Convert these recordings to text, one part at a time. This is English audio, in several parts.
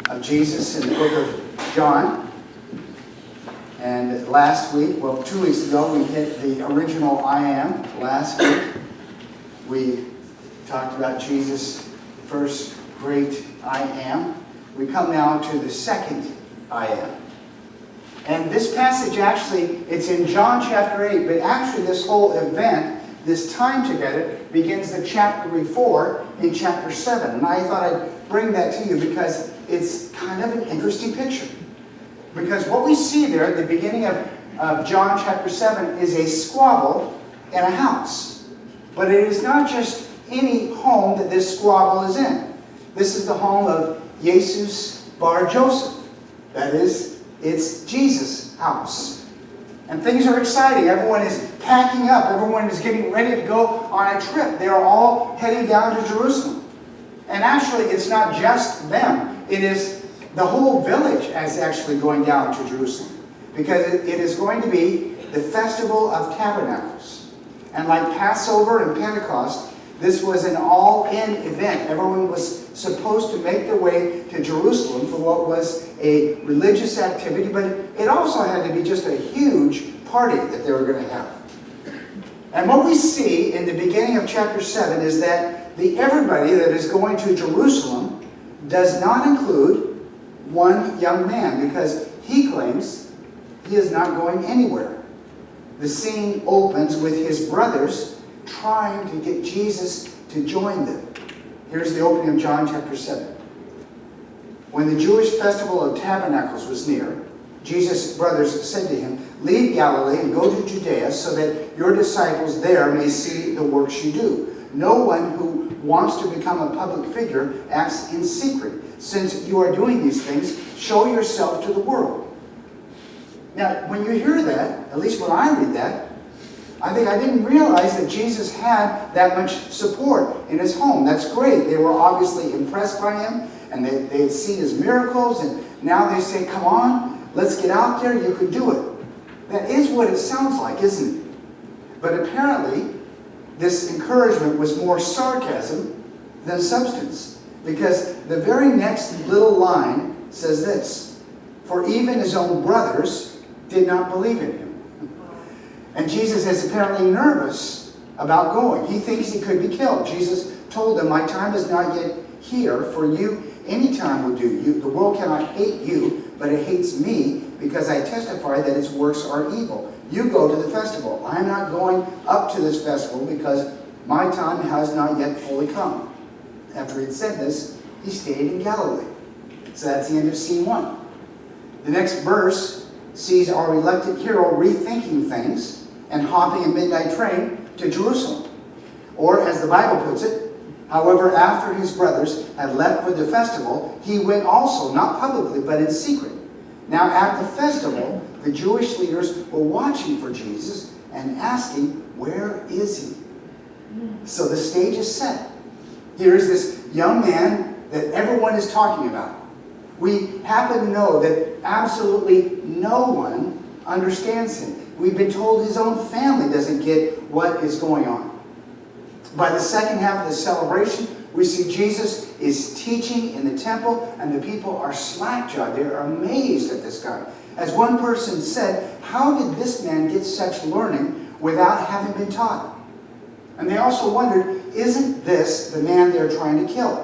of Jesus in the book of John. And last week, well, 2 weeks ago, we hit the original I am. Last week, we talked about Jesus' first great I am. We come now to the second I am. And this passage actually, it's in John chapter 8, but actually this whole event, this time together, begins the chapter before in chapter 7. And I thought I'd bring that to you because it's kind of an interesting picture. Because what we see there at the beginning of John chapter 7 is a squabble in a house. But it is not just any home that this squabble is in. This is the home of Jesus bar Joseph. That is, it's Jesus' house. And things are exciting. Everyone is packing up. Everyone is getting ready to go on a trip. They are all heading down to Jerusalem. And actually, it's not just them. It is the whole village is actually going down to Jerusalem. Because it is going to be the Festival of Tabernacles. And like Passover and Pentecost, this was an all-in event. Everyone was supposed to make their way to Jerusalem for what was a religious activity, but it also had to be just a huge party that they were going to have. And what we see in the beginning of chapter 7 is that everybody that is going to Jerusalem does not include one young man, because he claims he is not going anywhere. The scene opens with his brothers trying to get Jesus to join them. Here's the opening of John chapter 7. When the Jewish festival of tabernacles was near, Jesus' brothers said to him, "Leave Galilee and go to Judea so that your disciples there may see the works you do. No one who wants to become a public figure acts in secret. Since you are doing these things, show yourself to the world." Now, when you hear that, at least when I read that, I think I didn't realize that Jesus had that much support in his home. That's great. They were obviously impressed by him, and they had seen his miracles, and now they say, "Come on, let's get out there, you can do it." That is what it sounds like, isn't it? But apparently, this encouragement was more sarcasm than substance, because the very next little line says this: "For even his own brothers did not believe in him." And Jesus is apparently nervous about going. He thinks he could be killed. Jesus told them, "My time is not yet here. For you, any time will do. The world cannot hate you, but it hates me because I testify that its works are evil. You go to the festival. I'm not going up to this festival because my time has not yet fully come." After he had said this, he stayed in Galilee. So that's the end of scene 1. The next verse sees our reluctant hero rethinking things and hopping a midnight train to Jerusalem. Or, as the Bible puts it, however, after his brothers had left for the festival, he went also, not publicly, but in secret. Now at the festival, the Jewish leaders were watching for Jesus and asking, "Where is he?" So the stage is set. Here is this young man that everyone is talking about. We happen to know that absolutely no one understands him. We've been told his own family doesn't get what is going on. By the second half of the celebration, we see Jesus is teaching in the temple, and the people are slack-jawed. They are amazed at this guy. As one person said, "How did this man get such learning without having been taught?" And they also wondered, isn't this the man they're trying to kill?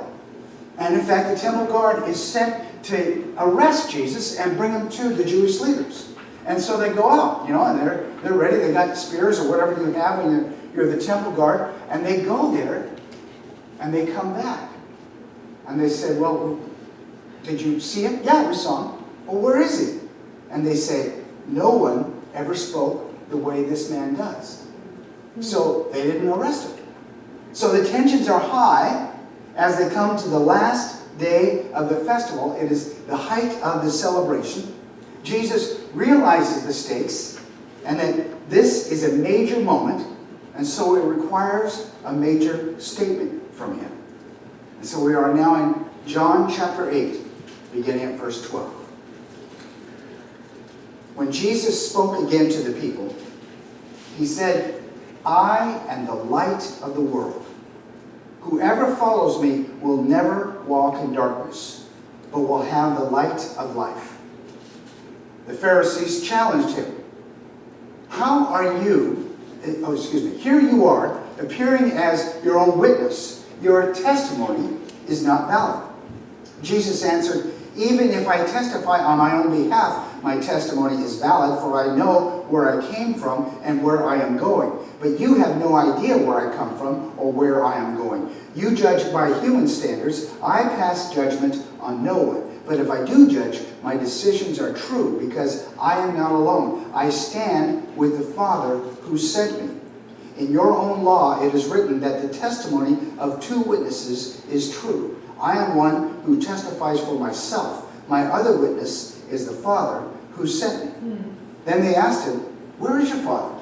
And in fact, the temple guard is sent to arrest Jesus and bring him to the Jewish leaders. And so they go out, and they're ready. They got spears or whatever you have when you're the temple guard. And they go there, and they come back. And they say, "Well, did you see him?" "Yeah, we saw him." "Well, where is he?" And they say, "No one ever spoke the way this man does." So they didn't arrest him. So the tensions are high as they come to the last day of the festival. It is the height of the celebration. Jesus realizes the stakes and that this is a major moment, and so it requires a major statement from him. And so we are now in John chapter 8, beginning at verse 12. When Jesus spoke again to the people, he said, "I am the light of the world. Whoever follows me will never walk in darkness, but will have the light of life. The Pharisees challenged him. How are you, here you are, appearing as your own witness. Your testimony is not valid. Jesus answered, even if I testify on my own behalf, my testimony is valid, for I know where I came from and where I am going. But you have no idea where I come from or where I am going. You judge by human standards. I pass judgment on no one. But if I do judge, my decisions are true, because I am not alone. I stand with the Father who sent me. In your own law it is written that the testimony of two witnesses is true. I am one who testifies for myself. My other witness is the Father who sent me. Then they asked him, where is your Father?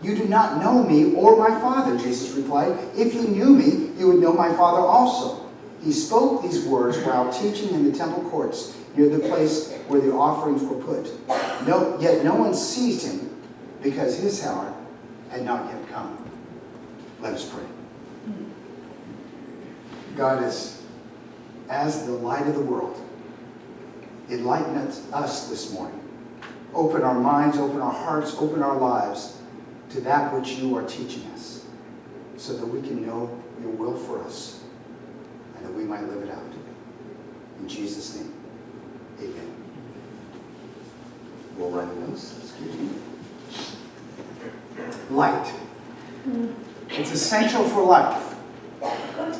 You do not know me or my Father, Jesus replied. If you knew me, you would know my Father also. He spoke these words while teaching in the temple courts near the place where the offerings were put. Yet no one seized him, because his hour had not yet come. Let us pray. God is as the light of the world. Enlighten us this morning. Open our minds, open our hearts, open our lives to that which you are teaching us, so that we can know your will for us and that we might live it out. In Jesus' name, amen. We'll write a note. Excuse me. Light. It's essential for life.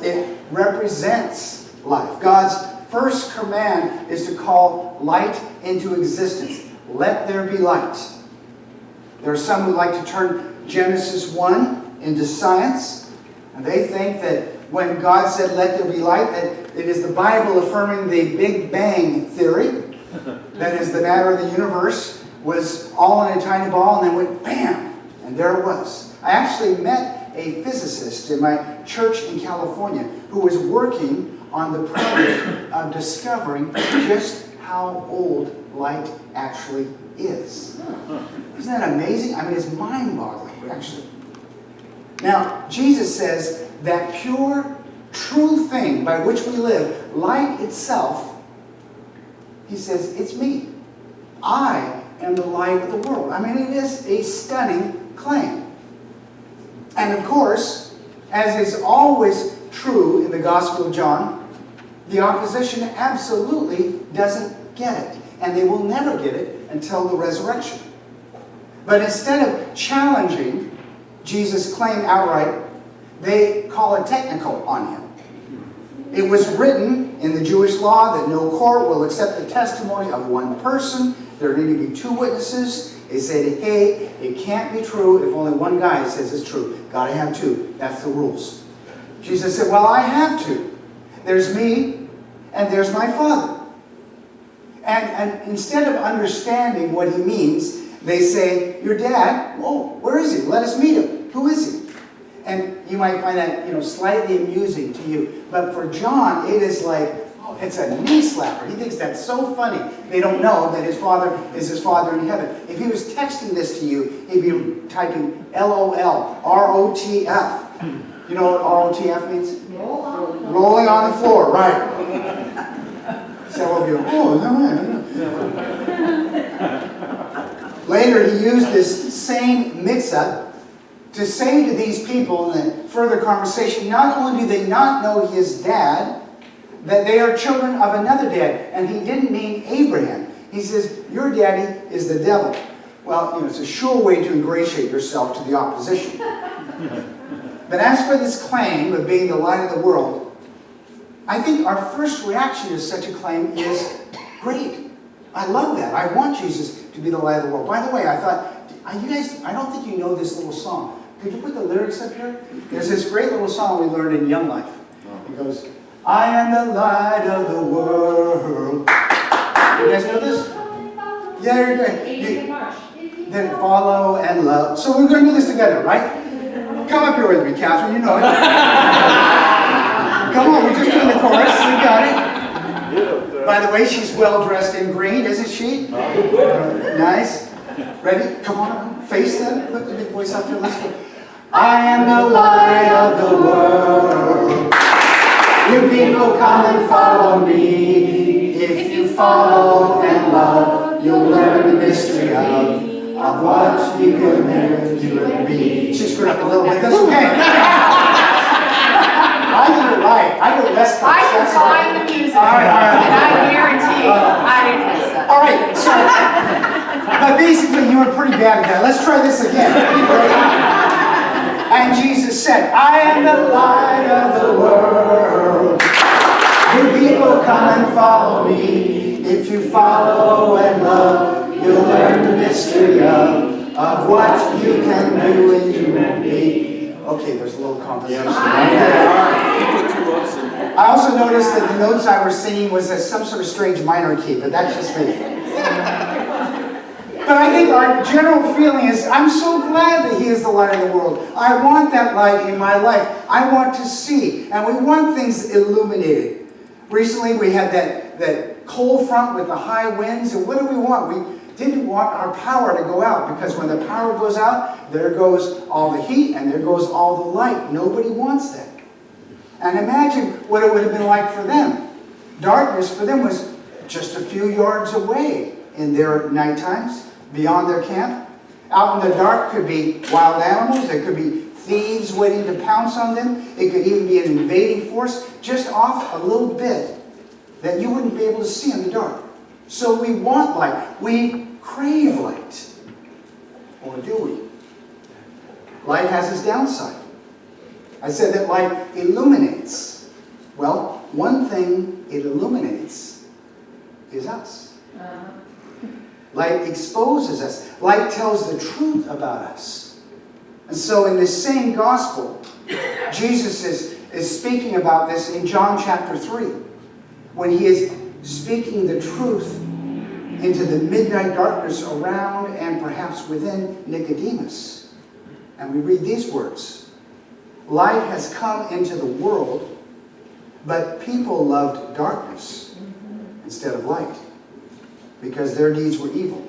It represents life. God's first command is to call light into existence. Let there be light. There are some who like to turn Genesis 1 into science, and they think that when God said, let there be light, that it is the Bible affirming the Big Bang theory. That is, the matter of the universe was all in a tiny ball and then went bam, and there it was. I actually met a physicist in my church in California who was working on the project of discovering just how old light actually is. Isn't that amazing? I mean, it's mind-boggling, actually. Now, Jesus says that pure, true thing by which we live, light itself, he says, it's me. I am the light of the world. I mean, it is a stunning claim. And of course, as is always true in the Gospel of John, the opposition absolutely doesn't get it. And they will never get it until the resurrection. But instead of challenging Jesus' claim outright, they call it technical on him. It was written in the Jewish law that no court will accept the testimony of one person. There need to be two witnesses. They say, hey, it can't be true if only one guy says it's true. Got to have two. That's the rules. Jesus said, well, I have two. There's me and there's my Father. And instead of understanding what he means, they say, your dad, whoa, where is he? Let us meet him. Who is he? And you might find that, slightly amusing to you. But for John, it is like, oh, it's a knee slapper. He thinks that's so funny. They don't know that his Father is his Father in heaven. If he was texting this to you, he'd be typing LOL, ROTF. You know what ROTF means? Rolling on the floor, right. Several of you, oh, no. Later, he used this same mix-up to say to these people in the further conversation, not only do they not know his dad, that they are children of another dad. And he didn't mean Abraham. He says, your daddy is the devil. Well, it's a sure way to ingratiate yourself to the opposition. But as for this claim of being the light of the world, I think our first reaction to such a claim is, great. I love that. I want Jesus to be the light of the world. By the way, I thought, you guys, I don't think you know this little song. Could you put the lyrics up here? There's this great little song we learned in Young Life. It goes, I am the light of the world. You guys know this? Yeah, you're good. Then follow and love. So we're going to do this together, right? Come up here with me, Catherine. You know it. Come on, we're just doing the chorus. You got it. By the way, she's well dressed in green, isn't she? Nice. Ready? Come on, face them. Put the big voice out there. Let's go. I am the light of the world. You people come and follow me. follow and love, you'll learn the mystery of what you can do and be. She screwed up a little bit. That's okay. I did it right. I did less cuts. I can find the music, All right. and I guarantee you, I didn't miss that. All right, so, but basically you were pretty bad at that. Let's try this again. And Jesus said, I am the light of the world. You people come and follow me. If you follow and love, you'll learn the mystery of what you can do and you won't be. Okay, there's a little composition. I also noticed that the notes I was singing was some sort of strange minor key, but that's just me. But I think our general feeling is, I'm so glad that He is the light of the world. I want that light in my life. I want to see, and we want things illuminated. Recently we had that cold front with the high winds, and what do we want? We didn't want our power to go out, because when the power goes out, there goes all the heat and there goes all the light. Nobody wants that. And imagine what it would have been like for them. Darkness for them was just a few yards away in their night times, beyond their camp. Out in the dark could be wild animals, there could be thieves waiting to pounce on them. It could even be an invading force just off a little bit that you wouldn't be able to see in the dark. So we want light. We crave light. Or do we? Light has its downside. I said that light illuminates. Well, one thing it illuminates is us. Light exposes us. Light tells the truth about us. And so in this same gospel, Jesus is speaking about this in John chapter 3, when He is speaking the truth into the midnight darkness around and perhaps within Nicodemus. And we read these words. Light has come into the world, but people loved darkness instead of light, because their deeds were evil.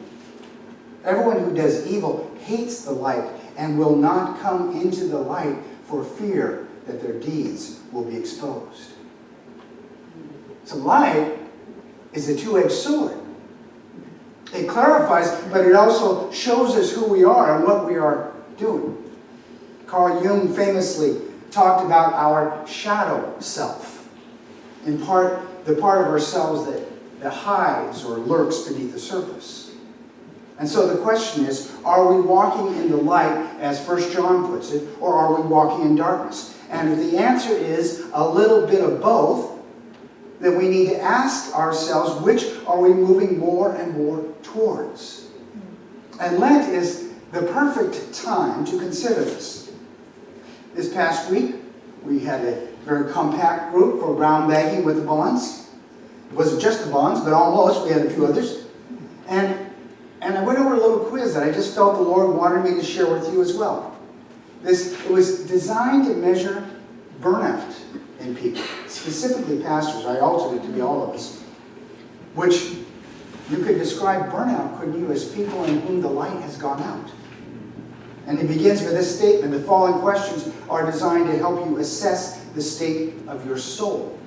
Everyone who does evil hates the light and will not come into the light for fear that their deeds will be exposed. So light is a two-edged sword. It clarifies, but it also shows us who we are and what we are doing. Carl Jung famously talked about our shadow self. In part, the part of ourselves that hides or lurks beneath the surface. And so the question is, are we walking in the light, as 1 John puts it, or are we walking in darkness? And if the answer is a little bit of both, then we need to ask ourselves, which are we moving more and more towards? And Lent is the perfect time to consider this. This past week, we had a very compact group for brown bagging with the bonds. It wasn't just the bonds, but almost. We had a few others. And I went over a little quiz that I just felt the Lord wanted me to share with you as well. It was designed to measure burnout in people, specifically pastors. I altered it to be all of us. Which you could describe burnout, couldn't you, as people in whom the light has gone out. And it begins with this statement. The following questions are designed to help you assess the state of your soul.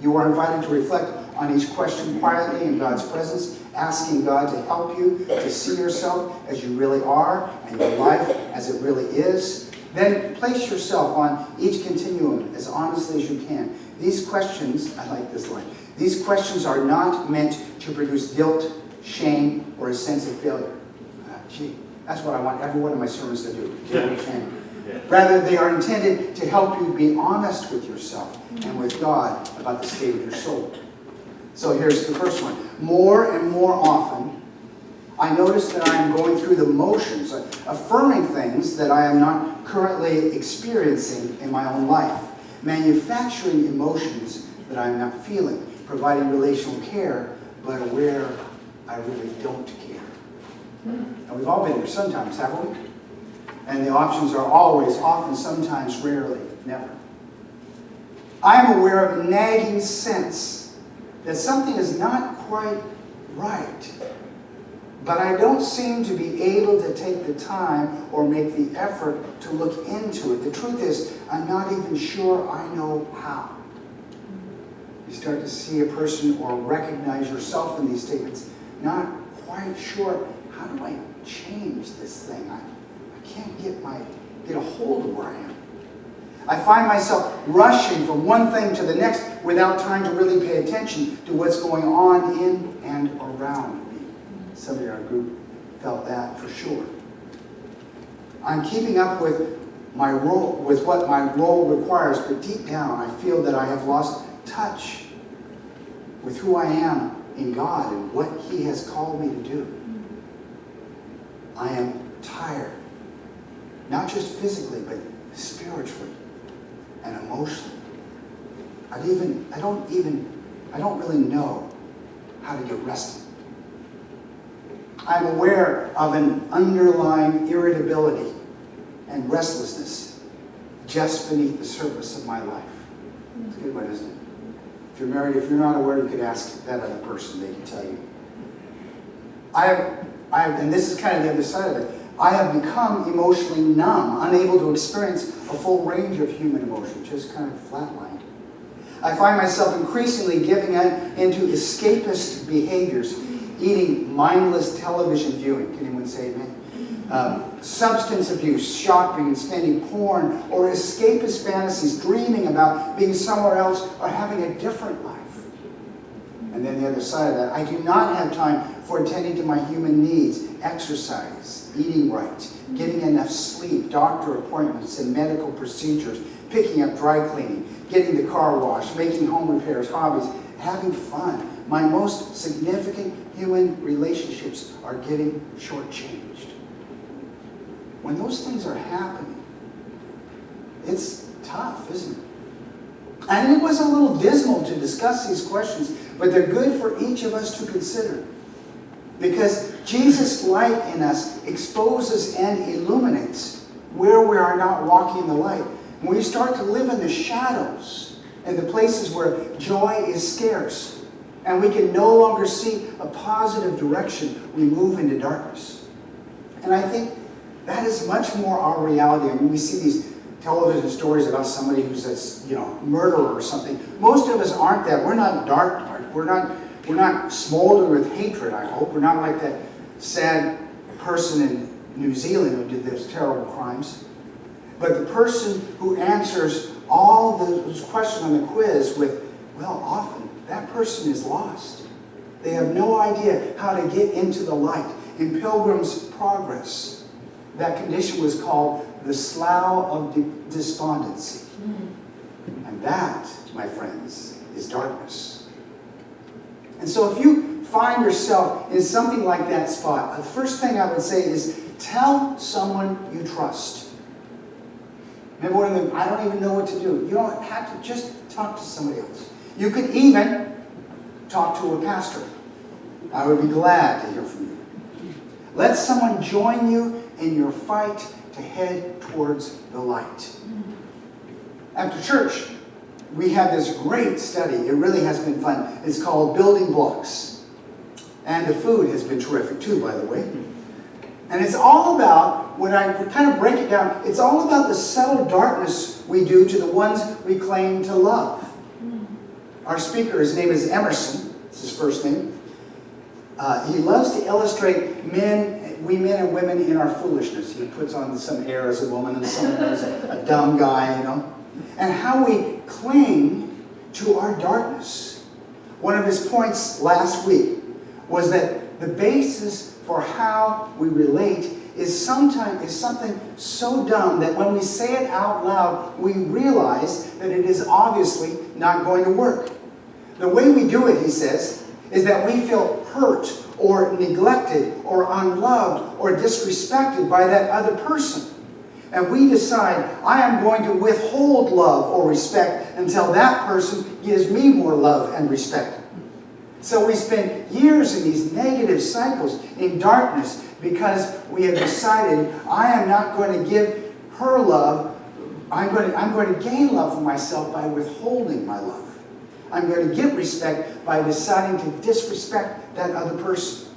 You are invited to reflect on each question quietly in God's presence, asking God to help you to see yourself as you really are and your life as it really is. Then place yourself on each continuum as honestly as you can. These questions, I like this line, these questions are not meant to produce guilt, shame, or a sense of failure. Gee, that's what I want every one of my sermons to do, guilt and shame. Rather, they are intended to help you be honest with yourself and with God about the state of your soul. So here's the first one. More and more often, I notice that I am going through the motions, affirming things that I am not currently experiencing in my own life, manufacturing emotions that I am not feeling, providing relational care, but aware I really don't care. And we've all been there sometimes, haven't we? And the options are always, often, sometimes, rarely, never. I am aware of a nagging sense that something is not quite right, but I don't seem to be able to take the time or make the effort to look into it. The truth is, I'm not even sure I know how. You start to see a person or recognize yourself in these statements, not quite sure, how do I change this thing? I can't get a hold of where I am. I find myself rushing from one thing to the next without time to really pay attention to what's going on in and around me. Some of our group felt that for sure. I'm keeping up with my role, with what my role requires, but deep down I feel that I have lost touch with who I am in God and what He has called me to do. I am tired, not just physically, but spiritually and emotionally. I don't really know how to get rested. I'm aware of an underlying irritability and restlessness just beneath the surface of my life. It's a good one, isn't it? If you're married, if you're not aware, you could ask that other person. They can tell you. And this is kind of the other side of it. I have become emotionally numb, unable to experience a full range of human emotion, just kind of flatlined. I find myself increasingly giving into escapist behaviors, eating mindless television viewing. Can anyone say amen? Substance abuse, shopping and spending, porn, or escapist fantasies, dreaming about being somewhere else or having a different life. And then the other side of that, I do not have time for attending to my human needs, exercise, eating right, getting enough sleep, doctor appointments and medical procedures, picking up dry cleaning, getting the car washed, making home repairs, hobbies, having fun. My most significant human relationships are getting shortchanged. When those things are happening, it's tough, isn't it? And it was a little dismal to discuss these questions, but they're good for each of us to consider. Because Jesus' light in us exposes and illuminates where we are not walking in the light. When we start to live in the shadows and the places where joy is scarce, and we can no longer see a positive direction, we move into darkness. And I think that is much more our reality. I mean, we see these television stories about somebody who's a murderer or something. Most of us aren't that. We're not dark. We're not smoldering with hatred, I hope. We're not like that sad person in New Zealand who did those terrible crimes. But the person who answers all those questions on the quiz with, well, often that person is lost. They have no idea how to get into the light. In Pilgrim's Progress, that condition was called the slough of despondency. And that, my friends, is darkness. And so if you find yourself in something like that spot, the first thing I would say is tell someone you trust. Remember, I don't even know what to do. You don't have to just talk to somebody else. You could even talk to a pastor. I would be glad to hear from you. Let someone join you in your fight to head towards the light. After church, we had this great study. It really has been fun. It's called Building Blocks. And the food has been terrific too, by the way. And it's all about, when I kind of break it down, it's all about the subtle darkness we do to the ones we claim to love. Our speaker, his name is Emerson. It's his first name. He loves to illustrate we men and women in our foolishness. He puts on some air as a woman and some as a dumb guy, and how we cling to our darkness. One of his points last week was that the basis for how we relate is something so dumb that when we say it out loud, we realize that it is obviously not going to work. The way we do it, he says, is that we feel hurt or neglected or unloved or disrespected by that other person. And we decide, I am going to withhold love or respect until that person gives me more love and respect. So we spend years in these negative cycles in darkness because we have decided, I am not going to give her love. I'm going to gain love for myself by withholding my love. I'm going to get respect by deciding to disrespect that other person.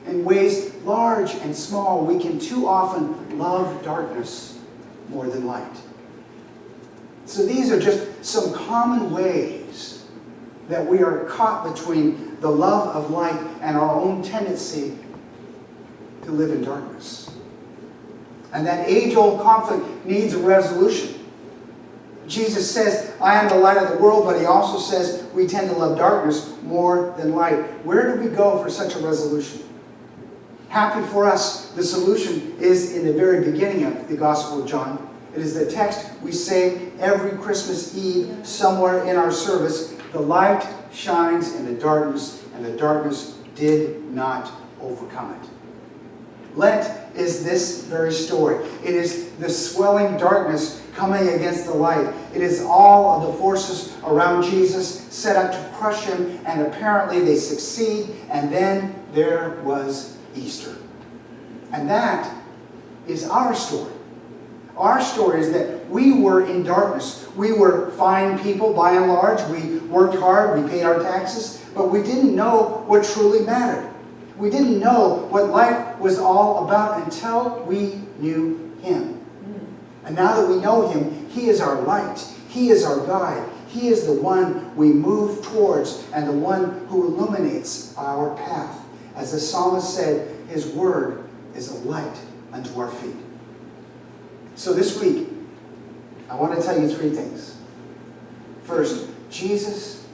In ways large and small, we can too often love darkness more than light. So these are just some common ways that we are caught between the love of light and our own tendency to live in darkness. And that age-old conflict needs a resolution. Jesus says, I am the light of the world, but he also says we tend to love darkness more than light. Where do we go for such a resolution? Happy for us, the solution is in the very beginning of the Gospel of John. It is the text we say every Christmas Eve somewhere in our service. The light shines in the darkness, and the darkness did not overcome it. Lent is this very story. It is the swelling darkness coming against the light. It is all of the forces around Jesus set out to crush him, and apparently they succeed, and then there was Easter. And that is our story. Our story is that we were in darkness. We were fine people by and large. We worked hard, we paid our taxes, but we didn't know what truly mattered. We didn't know what life was all about until we knew him. And now that we know him, he is our light. He is our guide. He is the one we move towards and the one who illuminates our path. As the psalmist said, his word is a light unto our feet. So this week, I want to tell you three things. First, Jesus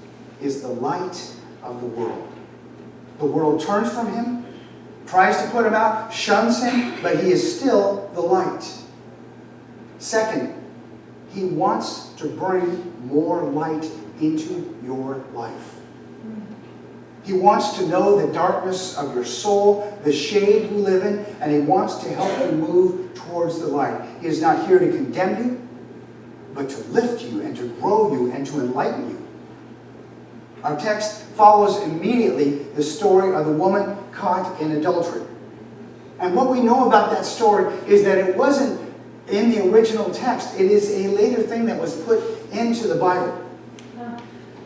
is the light of the world. The world turns from him, tries to put him out, shuns him, but he is still the light. Second, he wants to bring more light into your life. He wants to know the darkness of your soul, the shade you live in, and he wants to help you move towards the light. He is not here to condemn you, but to lift you and to grow you and to enlighten you. Our text follows immediately the story of the woman caught in adultery. And what we know about that story is that it wasn't in the original text. It is a later thing that was put into the Bible.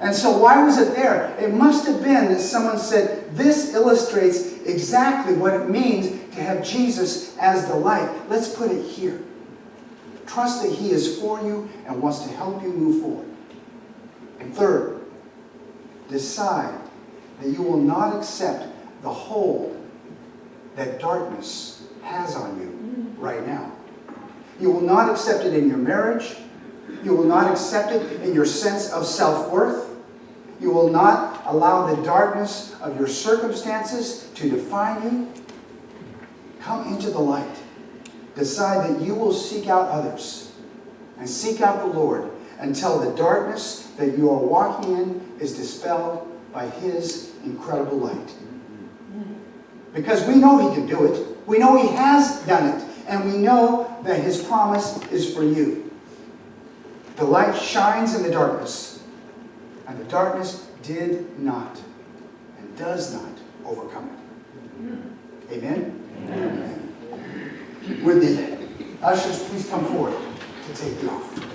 And so why was it there? It must have been that someone said, this illustrates exactly what it means to have Jesus as the light. Let's put it here. Trust that he is for you and wants to help you move forward. And third, decide that you will not accept the hold that darkness has on you right now. You will not accept it in your marriage. You will not accept it in your sense of self-worth. You will not allow the darkness of your circumstances to define you. Come into the light. Decide that you will seek out others and seek out the Lord until the darkness that you are walking in is dispelled by his incredible light. Because we know he can do it. We know he has done it. And we know that his promise is for you. The light shines in the darkness, and the darkness did not and does not overcome it. Amen? Amen. Would the ushers please come forward to take the offering?